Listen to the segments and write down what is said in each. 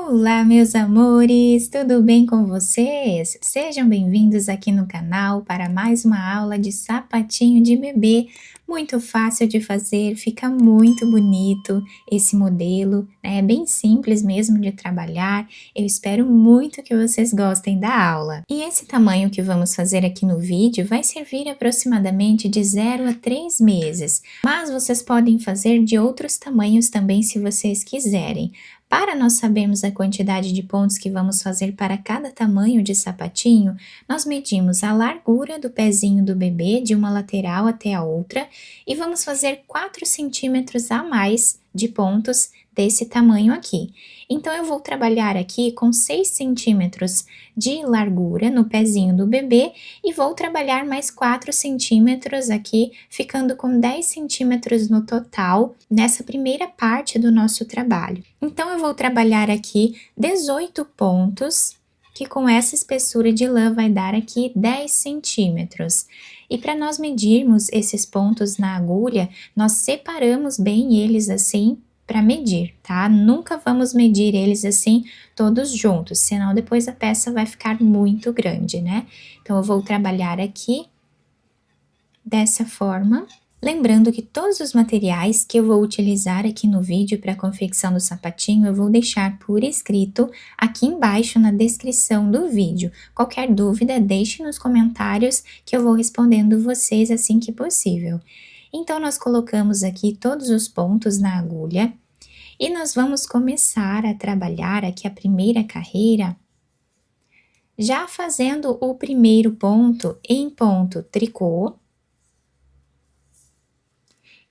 Olá, meus amores, tudo bem com vocês? Sejam bem-vindos aqui no canal para mais uma aula de sapatinho de bebê. Muito fácil de fazer, fica muito bonito esse modelo, né? É bem simples mesmo de trabalhar. Eu espero muito que vocês gostem da aula. E esse tamanho que vamos fazer aqui no vídeo vai servir aproximadamente de 0 a 3 meses, mas vocês podem fazer de outros tamanhos também se vocês quiserem. Para nós sabermos a quantidade de pontos que vamos fazer para cada tamanho de sapatinho, nós medimos a largura do pezinho do bebê de uma lateral até a outra e vamos fazer 4 centímetros a mais de pontos desse tamanho aqui. Então, eu vou trabalhar aqui com 6 centímetros de largura no pezinho do bebê e vou trabalhar mais 4 centímetros aqui, ficando com 10 centímetros no total nessa primeira parte do nosso trabalho. Então, eu vou trabalhar aqui 18 pontos, que com essa espessura de lã vai dar aqui 10 centímetros. E para nós medirmos esses pontos na agulha, nós separamos bem eles assim para medir, tá? Nunca vamos medir eles assim todos juntos, senão depois a peça vai ficar muito grande, né? Então, eu vou trabalhar aqui dessa forma. Lembrando que todos os materiais que eu vou utilizar aqui no vídeo para a confecção do sapatinho, eu vou deixar por escrito aqui embaixo na descrição do vídeo. Qualquer dúvida, deixe nos comentários que eu vou respondendo vocês assim que possível. Então, nós colocamos aqui todos os pontos na agulha e nós vamos começar a trabalhar aqui a primeira carreira, já fazendo o primeiro ponto em ponto tricô.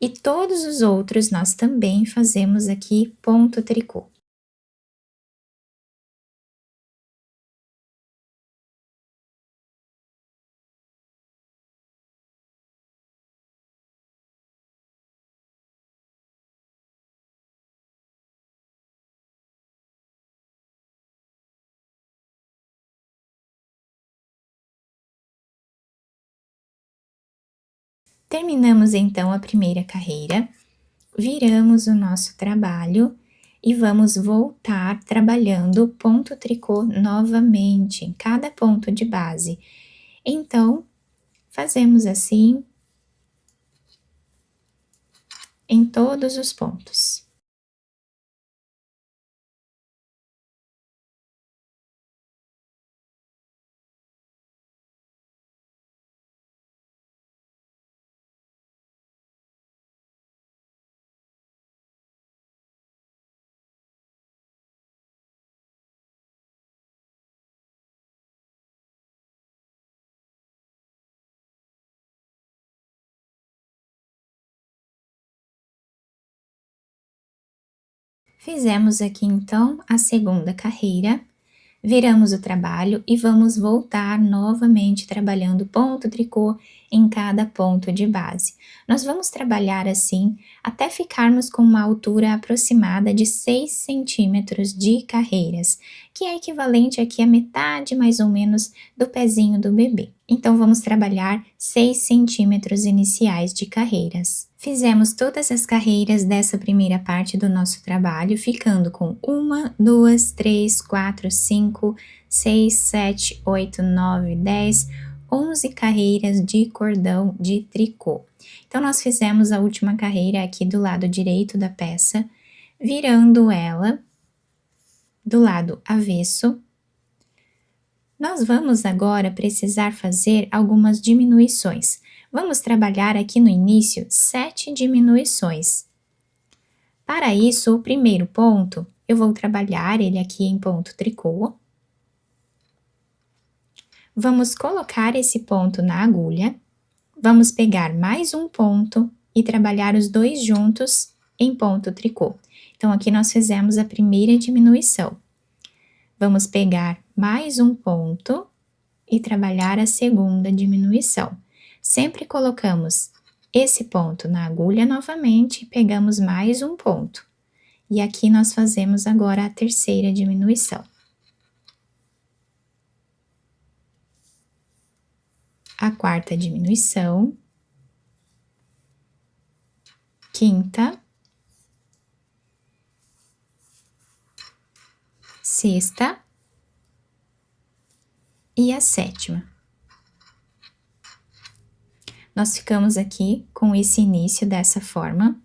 E todos os outros nós também fazemos aqui ponto tricô. Terminamos então a primeira carreira, viramos o nosso trabalho e vamos voltar trabalhando ponto tricô novamente em cada ponto de base. Então, fazemos assim em todos os pontos. Fizemos aqui então a segunda carreira, viramos o trabalho e vamos voltar novamente trabalhando ponto tricô em cada ponto de base. Nós vamos trabalhar assim até ficarmos com uma altura aproximada de 6 centímetros de carreiras, que é equivalente aqui à metade mais ou menos do pezinho do bebê. Então, vamos trabalhar 6 centímetros iniciais de carreiras. Fizemos todas as carreiras dessa primeira parte do nosso trabalho, ficando com 1, 2, 3, 4, 5, 6, 7, 8, 9, 10, 11 carreiras de cordão de tricô. Então, nós fizemos a última carreira aqui do lado direito da peça, virando ela do lado avesso. Nós vamos agora precisar fazer algumas diminuições. Vamos trabalhar aqui no início 7 diminuições. Para isso, o primeiro ponto, eu vou trabalhar ele aqui em ponto tricô. Vamos colocar esse ponto na agulha. Vamos pegar mais um ponto e trabalhar os dois juntos em ponto tricô. Então, aqui nós fizemos a primeira diminuição. Vamos pegar mais um ponto e trabalhar a segunda diminuição. Sempre colocamos esse ponto na agulha novamente e pegamos mais um ponto. E aqui nós fazemos agora a terceira diminuição. A quarta diminuição. Quinta. sexta e a sétima. Nós ficamos aqui com esse início dessa forma.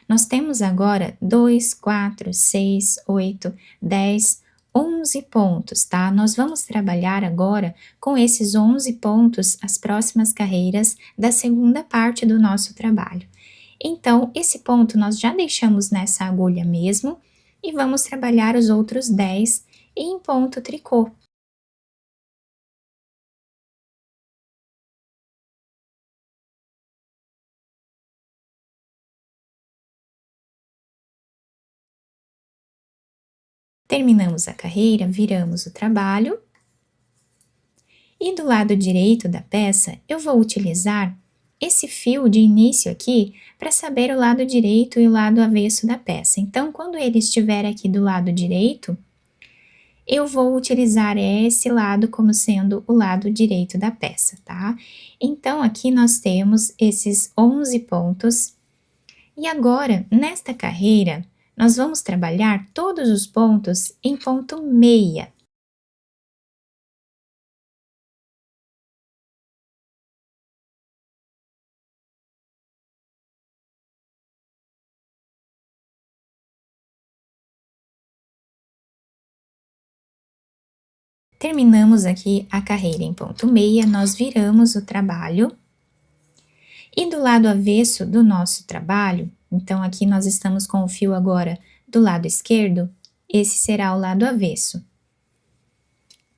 Nós temos agora 2, 4, 6, 8, 10, 11 pontos, tá? Nós vamos trabalhar agora com esses 11 pontos as próximas carreiras da segunda parte do nosso trabalho. Então, esse ponto nós já deixamos nessa agulha mesmo e vamos trabalhar os outros 10 em ponto tricô. Terminamos a carreira, viramos o trabalho e do lado direito da peça eu vou utilizar esse fio de início aqui para saber o lado direito e o lado avesso da peça. Então, quando ele estiver aqui do lado direito, eu vou utilizar esse lado como sendo o lado direito da peça, tá? Então, aqui nós temos esses 11 pontos. E agora, nesta carreira, nós vamos trabalhar todos os pontos em ponto meia. Terminamos aqui a carreira em ponto meia, nós viramos o trabalho. E do lado avesso do nosso trabalho, então aqui nós estamos com o fio agora do lado esquerdo, esse será o lado avesso.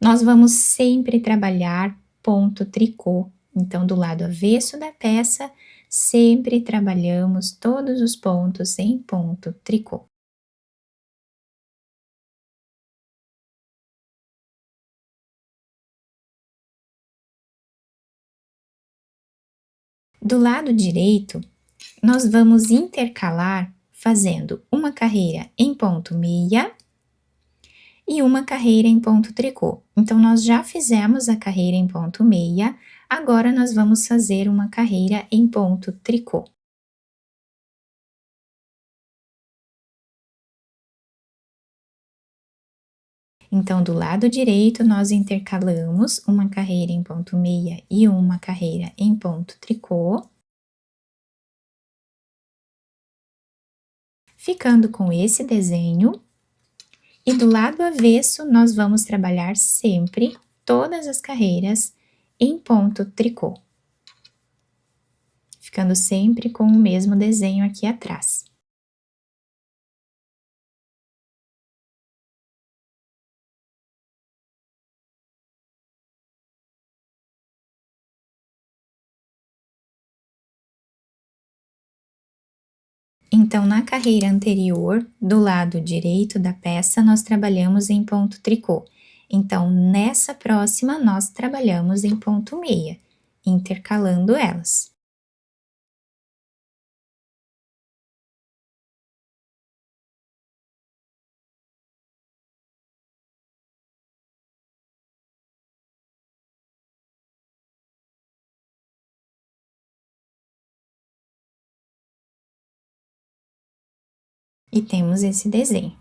Nós vamos sempre trabalhar ponto tricô, então do lado avesso da peça, sempre trabalhamos todos os pontos em ponto tricô. Do lado direito, nós vamos intercalar fazendo uma carreira em ponto meia e uma carreira em ponto tricô. Então, nós já fizemos a carreira em ponto meia, agora nós vamos fazer uma carreira em ponto tricô. Então, do lado direito, nós intercalamos uma carreira em ponto meia e uma carreira em ponto tricô. Ficando com esse desenho. E do lado avesso, nós vamos trabalhar sempre todas as carreiras em ponto tricô. Ficando sempre com o mesmo desenho aqui atrás. Então, na carreira anterior, do lado direito da peça, nós trabalhamos em ponto tricô. Então, nessa próxima, nós trabalhamos em ponto meia, intercalando elas. E temos esse desenho.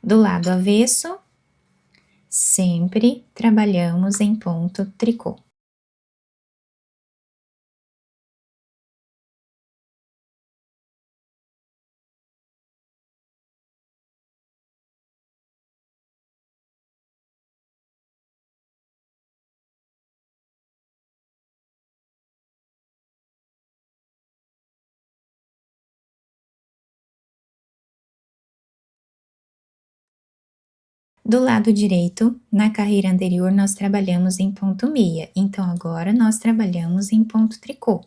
Do lado avesso, sempre trabalhamos em ponto tricô. Do lado direito, na carreira anterior, nós trabalhamos em ponto meia, então agora nós trabalhamos em ponto tricô.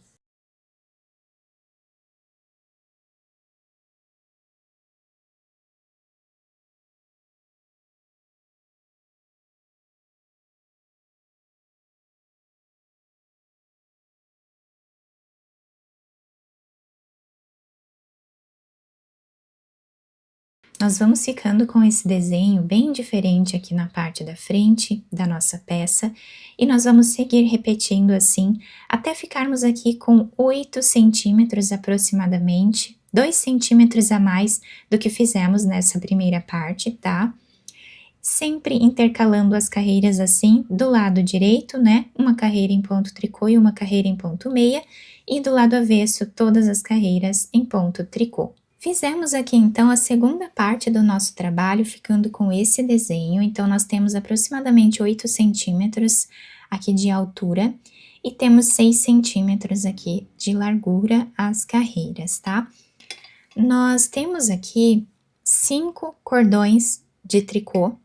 Nós vamos ficando com esse desenho bem diferente aqui na parte da frente da nossa peça e nós vamos seguir repetindo assim até ficarmos aqui com 8 centímetros aproximadamente, 2 centímetros a mais do que fizemos nessa primeira parte, tá? sempre intercalando as carreiras assim, do lado direito, né, uma carreira em ponto tricô e uma carreira em ponto meia, e do lado avesso todas as carreiras em ponto tricô. Fizemos aqui então a segunda parte do nosso trabalho, ficando com esse desenho. Então nós temos aproximadamente 8 centímetros aqui de altura e temos 6 centímetros aqui de largura as carreiras, tá? Nós temos aqui 5 cordões de tricô,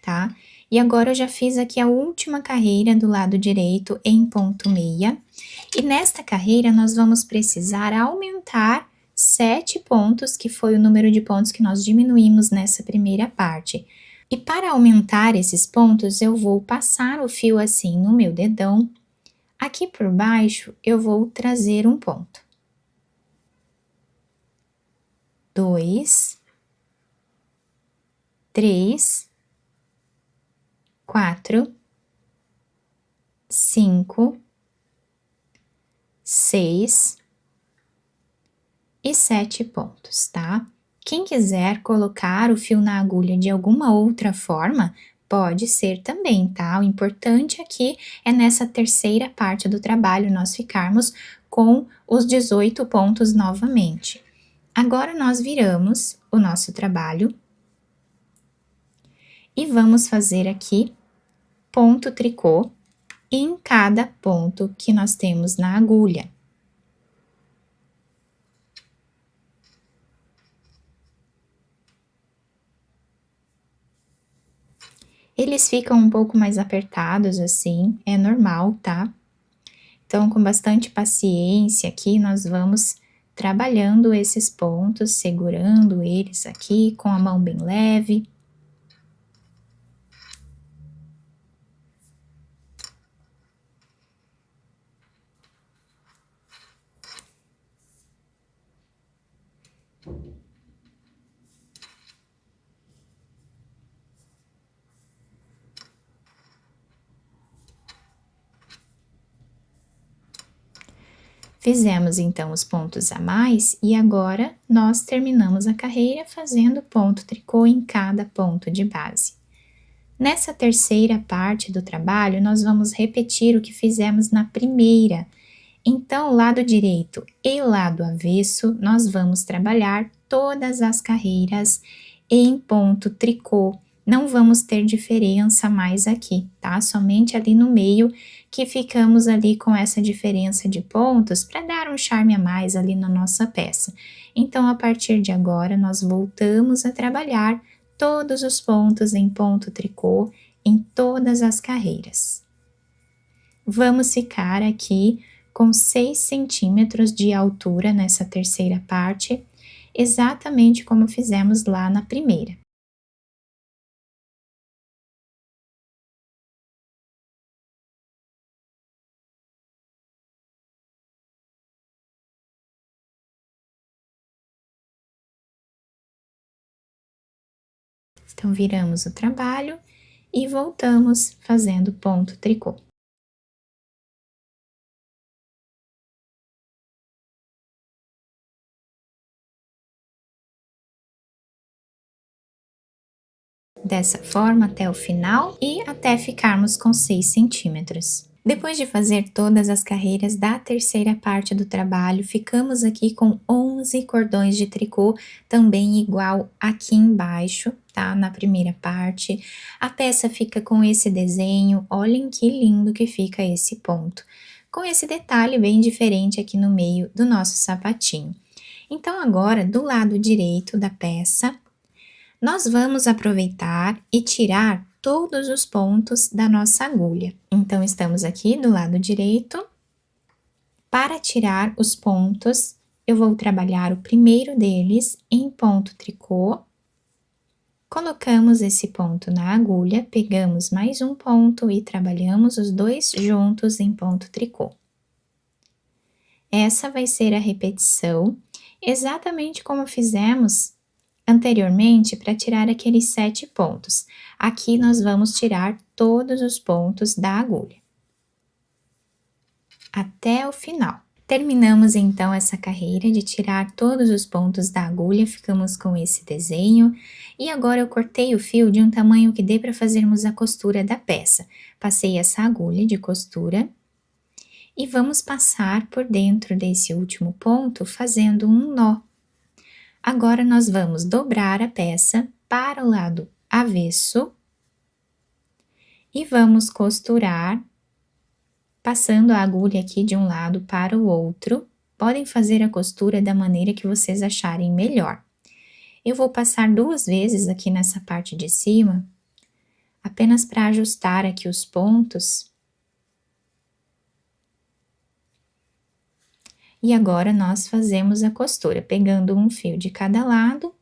tá? E agora eu já fiz aqui a última carreira do lado direito em ponto meia. E nesta carreira nós vamos precisar aumentar 7 pontos, que foi o número de pontos que nós diminuímos nessa primeira parte. E para aumentar esses pontos, eu vou passar o fio assim no meu dedão. Aqui por baixo, eu vou trazer um ponto. 2, 3, 4, 5, 6 e 7 pontos, tá? Quem quiser colocar o fio na agulha de alguma outra forma, pode ser também, tá? O importante aqui é nessa terceira parte do trabalho nós ficarmos com os 18 pontos novamente. Agora nós viramos o nosso trabalho e vamos fazer aqui ponto tricô em cada ponto que nós temos na agulha. Eles ficam um pouco mais apertados assim, é normal, tá? Então, com bastante paciência aqui, nós vamos trabalhando esses pontos, segurando eles aqui com a mão bem leve. Fizemos então os pontos a mais e agora nós terminamos a carreira fazendo ponto tricô em cada ponto de base. Nessa terceira parte do trabalho, nós vamos repetir o que fizemos na primeira. Então, lado direito e lado avesso, nós vamos trabalhar todas as carreiras em ponto tricô. Não vamos ter diferença mais aqui, tá? Somente ali no meio que ficamos ali com essa diferença de pontos para dar um charme a mais ali na nossa peça. Então, a partir de agora, nós voltamos a trabalhar todos os pontos em ponto tricô em todas as carreiras. Vamos ficar aqui com 6 centímetros de altura nessa terceira parte, exatamente como fizemos lá na primeira. Então, viramos o trabalho e voltamos fazendo ponto tricô. Dessa forma até o final e até ficarmos com 6 centímetros. Depois de fazer todas as carreiras da terceira parte do trabalho, ficamos aqui com 11 cordões de tricô, também igual aqui embaixo, tá? Na primeira parte. A peça fica com esse desenho, olhem que lindo que fica esse ponto. Com esse detalhe bem diferente aqui no meio do nosso sapatinho. Então agora, do lado direito da peça, nós vamos aproveitar e tirar todos os pontos da nossa agulha. Então, estamos aqui do lado direito. Para tirar os pontos, eu vou trabalhar o primeiro deles em ponto tricô. Colocamos esse ponto na agulha, pegamos mais um ponto e trabalhamos os dois juntos em ponto tricô. Essa vai ser a repetição, exatamente como fizemos anteriormente para tirar aqueles 7 pontos. Aqui nós vamos tirar todos os pontos da agulha. Até o final. Terminamos então essa carreira de tirar todos os pontos da agulha, ficamos com esse desenho. E agora eu cortei o fio de um tamanho que dê para fazermos a costura da peça. Passei essa agulha de costura e vamos passar por dentro desse último ponto fazendo um nó. Agora nós vamos dobrar a peça para o lado avesso e vamos costurar, passando a agulha aqui de um lado para o outro. Podem fazer a costura da maneira que vocês acharem melhor. Eu vou passar 2 vezes aqui nessa parte de cima, apenas para ajustar aqui os pontos. E agora nós fazemos a costura, pegando um fio de cada lado.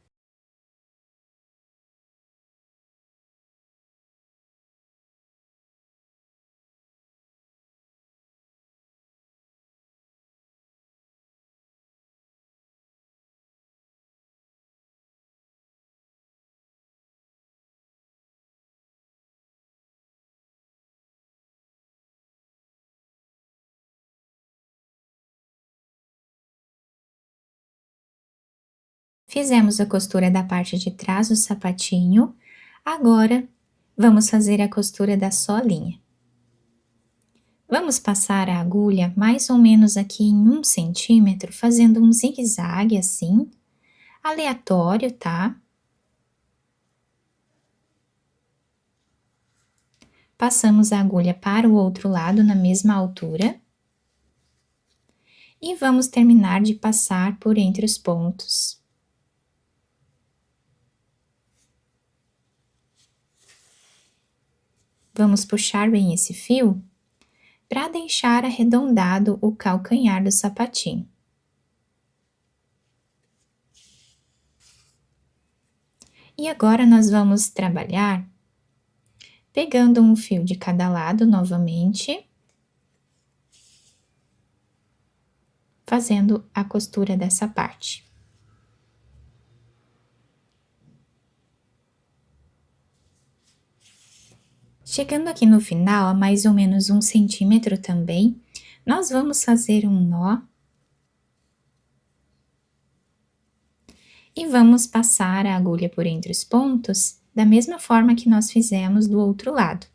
Fizemos a costura da parte de trás do sapatinho, agora vamos fazer a costura da solinha. Vamos passar a agulha mais ou menos aqui em 1 centímetro, fazendo um zigue-zague assim, aleatório, tá? Passamos a agulha para o outro lado na mesma altura. E vamos terminar de passar por entre os pontos. Vamos puxar bem esse fio para deixar arredondado o calcanhar do sapatinho. E agora nós vamos trabalhar pegando um fio de cada lado novamente, fazendo a costura dessa parte. Chegando aqui no final, a mais ou menos 1 centímetro também, nós vamos fazer um nó. E vamos passar a agulha por entre os pontos, da mesma forma que nós fizemos do outro lado.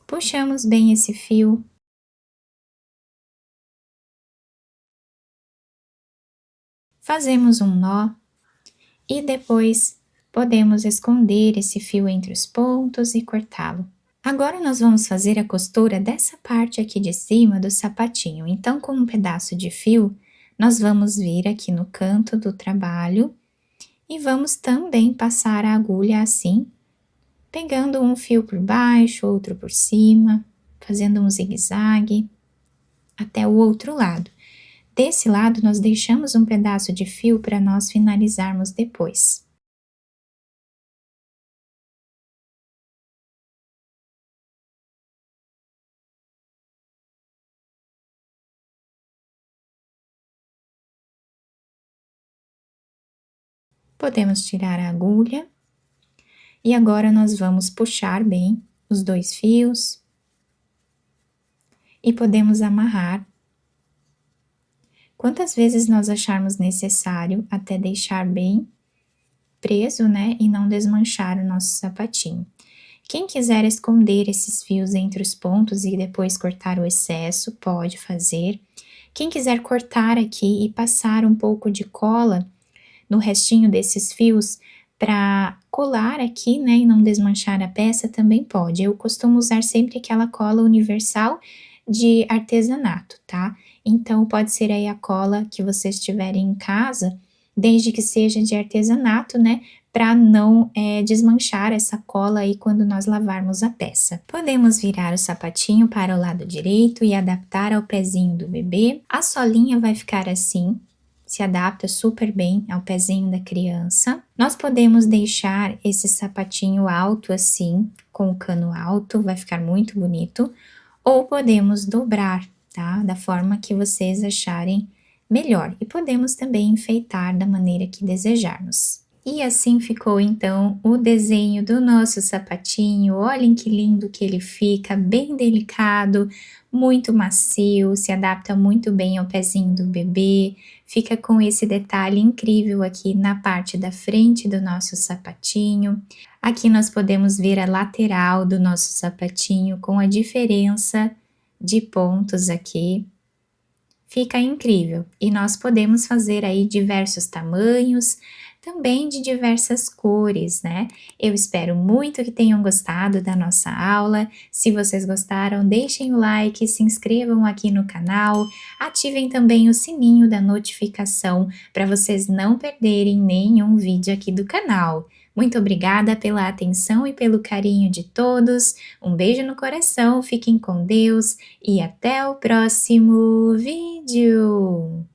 Puxamos bem esse fio. Fazemos um nó e depois podemos esconder esse fio entre os pontos e cortá-lo. Agora nós vamos fazer a costura dessa parte aqui de cima do sapatinho. Então, com um pedaço de fio, nós vamos vir aqui no canto do trabalho e vamos também passar a agulha assim, pegando um fio por baixo, outro por cima, fazendo um zigue-zague até o outro lado. Desse lado, nós deixamos um pedaço de fio para nós finalizarmos depois. Podemos tirar a agulha e agora nós vamos puxar bem os 2 fios e podemos amarrar quantas vezes nós acharmos necessário até deixar bem preso, né, e não desmanchar o nosso sapatinho. Quem quiser esconder esses fios entre os pontos e depois cortar o excesso, pode fazer. Quem quiser cortar aqui e passar um pouco de cola no restinho desses fios para colar aqui, né, e não desmanchar a peça, também pode. Eu costumo usar sempre aquela cola universal de artesanato, tá? Então, pode ser aí a cola que vocês tiverem em casa, desde que seja de artesanato, né? Para não desmanchar essa cola aí quando nós lavarmos a peça. Podemos virar o sapatinho para o lado direito e adaptar ao pezinho do bebê. A solinha vai ficar assim, se adapta super bem ao pezinho da criança. Nós podemos deixar esse sapatinho alto assim, com o cano alto, vai ficar muito bonito. Ou podemos dobrar, tá? Da forma que vocês acharem melhor, e podemos também enfeitar da maneira que desejarmos. E assim ficou então o desenho do nosso sapatinho. Olhem que lindo que ele fica, bem delicado, muito macio, se adapta muito bem ao pezinho do bebê. Fica com esse detalhe incrível aqui na parte da frente do nosso sapatinho. Aqui nós podemos ver a lateral do nosso sapatinho com a diferença de pontos aqui. Fica incrível e nós podemos fazer aí diversos tamanhos, também de diversas cores, né? Eu espero muito que tenham gostado da nossa aula. Se vocês gostaram, deixem o like, se inscrevam aqui no canal, ativem também o sininho da notificação para vocês não perderem nenhum vídeo aqui do canal. Muito obrigada pela atenção e pelo carinho de todos. Um beijo no coração, fiquem com Deus e até o próximo vídeo!